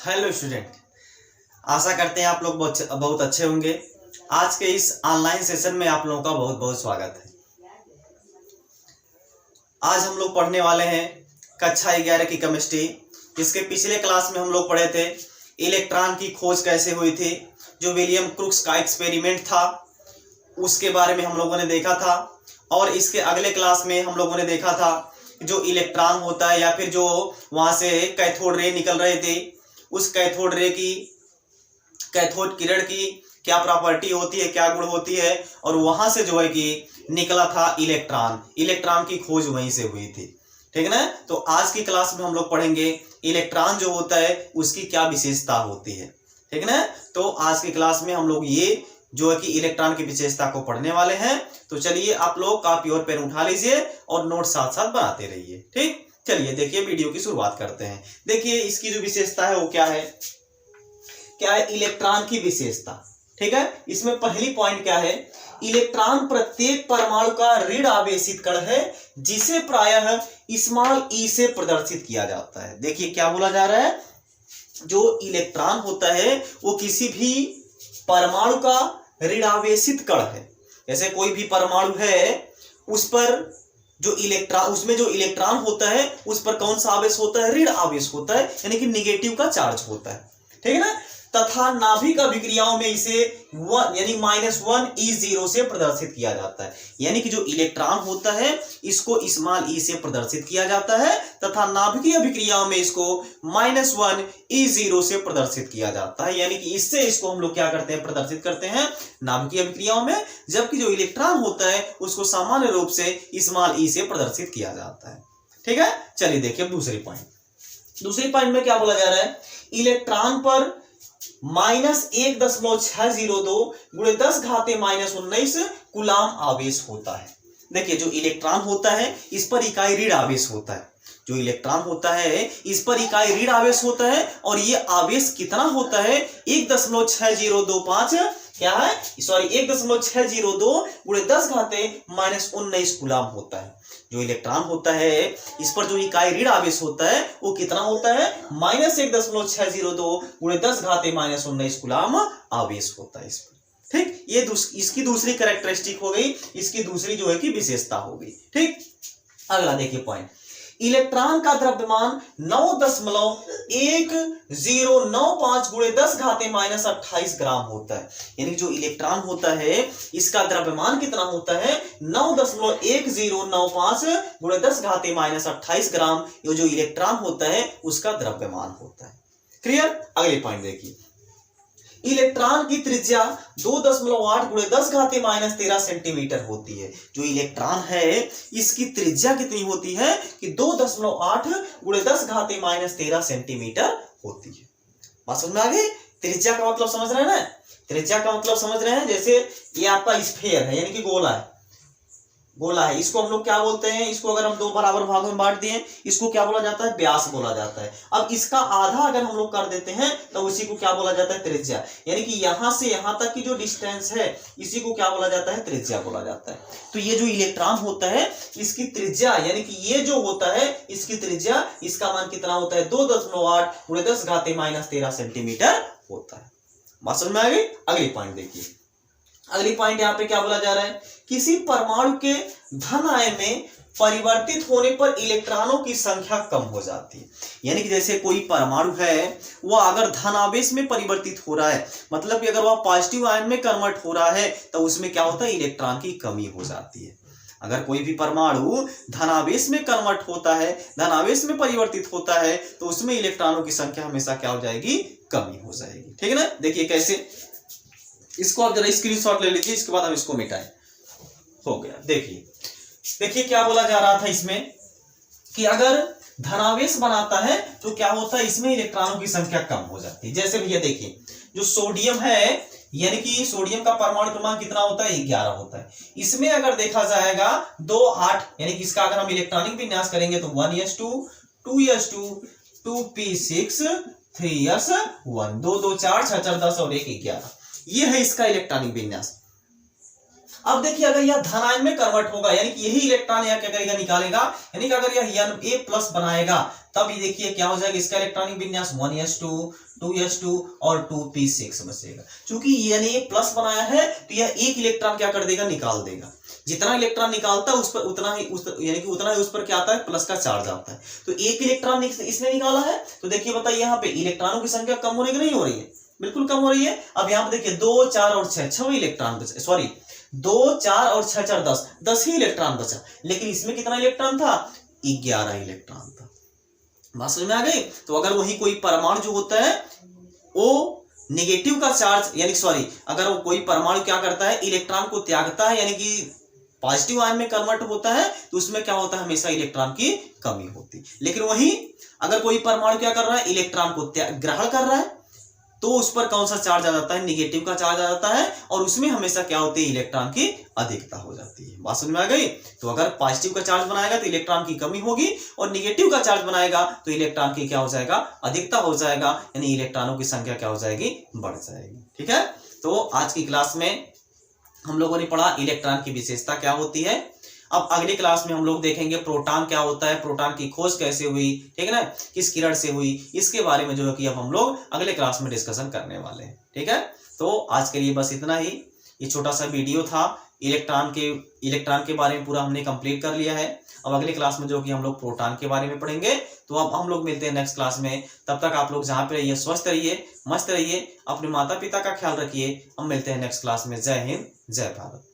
Hello student, आशा करते हैं आप लोग बहुत अच्छे होंगे। आज के इस ऑनलाइन सेशन में आप लोगों का बहुत बहुत स्वागत है। आज हम लोग पढ़ने वाले हैं कक्षा 11 की केमिस्ट्री। इसके पिछले क्लास में हम लोग पढ़े थे इलेक्ट्रॉन की खोज कैसे हुई थी, जो विलियम क्रुक्स का एक्सपेरिमेंट था उसके बारे में हम लोगों ने देखा था। और इसके अगले क्लास में हम लोगों ने देखा था जो इलेक्ट्रॉन होता है या फिर जो वहां से कैथोड रे निकल रहे थे, उस कैथोड रे की, कैथोड किरण की क्या प्रॉपर्टी होती है, क्या गुण होती है, और वहां से जो है कि निकला था इलेक्ट्रॉन। इलेक्ट्रॉन की खोज वहीं से हुई थी, ठीक है ना। तो आज की क्लास में हम लोग पढ़ेंगे इलेक्ट्रॉन जो होता है उसकी क्या विशेषता होती है, ठीक है ना। तो आज की क्लास में हम लोग ये जो है कि इलेक्ट्रॉन की विशेषता को पढ़ने वाले हैं। तो चलिए आप लोग कॉपी और पेन उठा लीजिए और नोट साथ साथ बनाते रहिए, ठीक। चलिए देखिए वीडियो की शुरुआत करते हैं। देखिए इसकी जो विशेषता है वो क्या है इलेक्ट्रॉन की विशेषता, ठीक है। इसमें पहली पॉइंट क्या है, इलेक्ट्रॉन प्रत्येक परमाणु का ऋण आवेशित कण है जिसे प्रायः स्मॉल ई से प्रदर्शित किया जाता है। देखिए क्या बोला जा रहा है, जो इलेक्ट्रॉन होता है वो किसी भी परमाणु का ऋण आवेशित कण है। जैसे कोई भी परमाणु है उस पर जो इलेक्ट्रॉन, उसमें जो इलेक्ट्रॉन होता है उस पर कौन सा आवेश होता है, ऋण आवेश होता है, यानी कि निगेटिव का चार्ज होता है, ठीक है ना। तथा नाभिक अभिक्रियाओं में इसे यानी -1e0 से प्रदर्शित किया जाता है। यानी कि जो इलेक्ट्रॉन होता है इसको स्मॉल ई से प्रदर्शित किया जाता है तथा नाभिकीय अभिक्रियाओं में इसको -1e0 से प्रदर्शित किया जाता है। यानी कि इससे इसको हम लोग क्या करते हैं, प्रदर्शित करते हैं नाभिकीय अभिक्रियाओं में। जबकि जो इलेक्ट्रॉन होता है उसको सामान्य रूप से स्मॉल ई से प्रदर्शित किया जाता है, ठीक है। चलिए देखिए दूसरी पॉइंट में क्या बोला जा रहा है, इलेक्ट्रॉन पर -1.602 × 10⁻⁻19 कूलाम आवेश होता है। देखिए जो इलेक्ट्रॉन होता है इस पर इकाई ऋण आवेश होता है। जो इलेक्ट्रॉन होता है इस पर इकाई ऋण आवेश होता है और ये आवेश कितना होता है, 1.6025 क्या है, सॉरी 1.602 × 10⁻⁻19 कूलाम होता है। जो इलेक्ट्रॉन होता है इस पर जो इकाई ऋण आवेश होता है वो कितना होता है, -1.602 × 10⁻⁻19 कूलाम आवेश होता है इस पर, ठीक। ये इसकी दूसरी कैरेक्टरिस्टिक हो गई, इसकी दूसरी जो है कि विशेषता हो गई, ठीक। अगला देखिए पॉइंट, इलेक्ट्रॉन का द्रव्यमान 9.1095 × 10⁻28 ग्राम होता है। यानी जो इलेक्ट्रॉन होता है इसका द्रव्यमान कितना होता है, 9.1095 × 10⁻28 ग्राम। ये जो इलेक्ट्रॉन होता है उसका द्रव्यमान होता है, क्लियर। अगले पॉइंट देखिए, इलेक्ट्रॉन की त्रिज्या 2.8 × 10⁻13 सेंटीमीटर होती है। जो इलेक्ट्रॉन है इसकी त्रिज्या कितनी होती है कि 2.8 × 10⁻13 सेंटीमीटर होती है। बात समझ में आ गई। त्रिज्या का मतलब समझ रहे हैं ना, त्रिज्या का मतलब समझ रहे हैं। जैसे ये आपका स्फीयर है यानी कि गोला है, इसको हम लोग क्या बोलते हैं, इसको अगर हम दो बराबर भागों में बांट दिए इसको क्या बोला जाता है, व्यास बोला जाता है। अब इसका आधा अगर हम लोग कर देते हैं तो उसी को क्या बोला जाता है, त्रिज्या। यानी कि यहां से यहां तक की जो डिस्टेंस है इसी को क्या बोला जाता है, त्रिज्या बोला जाता है। तो ये जो इलेक्ट्रॉन होता है इसकी त्रिज्या यानी कि ये जो होता है इसकी त्रिज्या, इसका मान कितना होता है, 2.8 × 10⁻13 सेंटीमीटर होता है। बात समझ में आ गई। अगली पॉइंट देखिए, अगली पॉइंट यहाँ पे क्या बोला जा रहा है, किसी परमाणु के धन आयन में परिवर्तित होने पर इलेक्ट्रॉनों की संख्या कम हो जाती है। यानी कि जैसे कोई परमाणु है वो अगर धन आवेश में परिवर्तित हो रहा है, मतलब कि अगर वह पॉजिटिव आयन में कन्वर्ट हो रहा है तो उसमें क्या होता है, इलेक्ट्रॉन की कमी हो जाती है। अगर कोई भी परमाणु धनावेश में कन्वर्ट होता है, धनावेश में परिवर्तित होता है तो उसमें इलेक्ट्रॉनों की संख्या हमेशा क्या हो जाएगी, कमी हो जाएगी, ठीक है ना। देखिए कैसे, इसको आप जरा स्क्रीनशॉट ले लीजिए, इसके बाद हम इसको मिटाएं। हो गया। देखिए क्या बोला जा रहा था इसमें कि अगर धनावेश बनाता है तो क्या होता है, इसमें इलेक्ट्रॉनों की संख्या कम हो जाती है। जैसे भैया देखिए जो सोडियम है यानी कि सोडियम का परमाणु क्रमांक कितना होता है, 11 होता है। इसमें अगर देखा जाएगा 2 8 यानी कि इसका अगर हम इलेक्ट्रॉनिक विन्यास करेंगे तो 1s2 2s2 2p6 3s1 2 2 4 6 4 10 और 1 11, ये है इसका इलेक्ट्रॉनिक विन्यास। अब देखिए अगर यह धन आयन में कन्वर्ट होगा यानी कि यही इलेक्ट्रॉन यह क्या करेगा, निकालेगा, यानी कि अगर यह Na+ बनाएगा तब ये देखिए क्या हो जाएगा इसका इलेक्ट्रॉनिक विन्यास 1s2 2s2 और 2p6 बचेगा। चूंकि यानी प्लस बनाया है तो यह एक इलेक्ट्रॉन क्या कर देगा, निकाल देगा। जितना इलेक्ट्रॉन निकालता है उस पर उतना ही यानी कि उतना ही उस पर क्या आता है, प्लस का चार्ज आता है। तो एक इलेक्ट्रॉन इसने निकाला है तो देखिए बताइए यहाँ पे इलेक्ट्रॉनों की संख्या कम हो रही है कि नहीं हो रही है, बिल्कुल कम हो रही है। अब यहाँ पे देखिए 2 4 और 6 6 इलेक्ट्रॉन बचे, सॉरी 2 4 और 6 4 10 ही इलेक्ट्रॉन बचा। लेकिन इसमें कितना इलेक्ट्रॉन था, 11 इलेक्ट्रॉन था। बात समझ में आ गई। तो अगर वही कोई परमाणु जो होता है वो नेगेटिव का चार्ज यानी सॉरी अगर वो कोई परमाणु क्या करता है, इलेक्ट्रॉन को त्यागता है यानी कि पॉजिटिव आयन में कन्वर्ट होता है तो उसमें क्या होता है, हमेशा इलेक्ट्रॉन की कमी होती। लेकिन वही अगर कोई परमाणु क्या कर रहा है, इलेक्ट्रॉन को ग्रहण कर रहा है तो उस पर कौन सा चार्ज आ जाता है, निगेटिव का चार्ज आ जाता है और उसमें हमेशा क्या होती है, इलेक्ट्रॉन की अधिकता हो जाती है। बात समझ में आ गई। तो अगर पॉजिटिव का चार्ज बनाएगा तो इलेक्ट्रॉन की कमी होगी और निगेटिव का चार्ज बनाएगा तो इलेक्ट्रॉन की क्या हो जाएगा, अधिकता हो जाएगा, यानी इलेक्ट्रॉनों की संख्या क्या हो जाएगी, बढ़ जाएगी। ठीक है। तो आज की क्लास में हम लोगों ने पढ़ा इलेक्ट्रॉन की विशेषता क्या होती है। अब अगली क्लास में हम लोग देखेंगे प्रोटॉन क्या होता है, प्रोटॉन की खोज कैसे हुई, ठीक है ना, किस किरण से हुई, इसके बारे में जो है कि अब हम लोग अगले क्लास में डिस्कशन करने वाले हैं। ठीक है। तो आज के लिए बस इतना ही, ये छोटा सा वीडियो था इलेक्ट्रॉन के बारे में पूरा हमने कंप्लीट कर लिया है। अब अगले क्लास में जो कि हम लोग प्रोटॉन के बारे में पढ़ेंगे। तो अब हम लोग मिलते हैं नेक्स्ट क्लास में। तब तक आप लोग जहाँ पे रहिए स्वस्थ रहिए, मस्त रहिए, अपने माता पिता का ख्याल रखिए। हम मिलते हैं नेक्स्ट क्लास में। जय हिंद, जय भारत।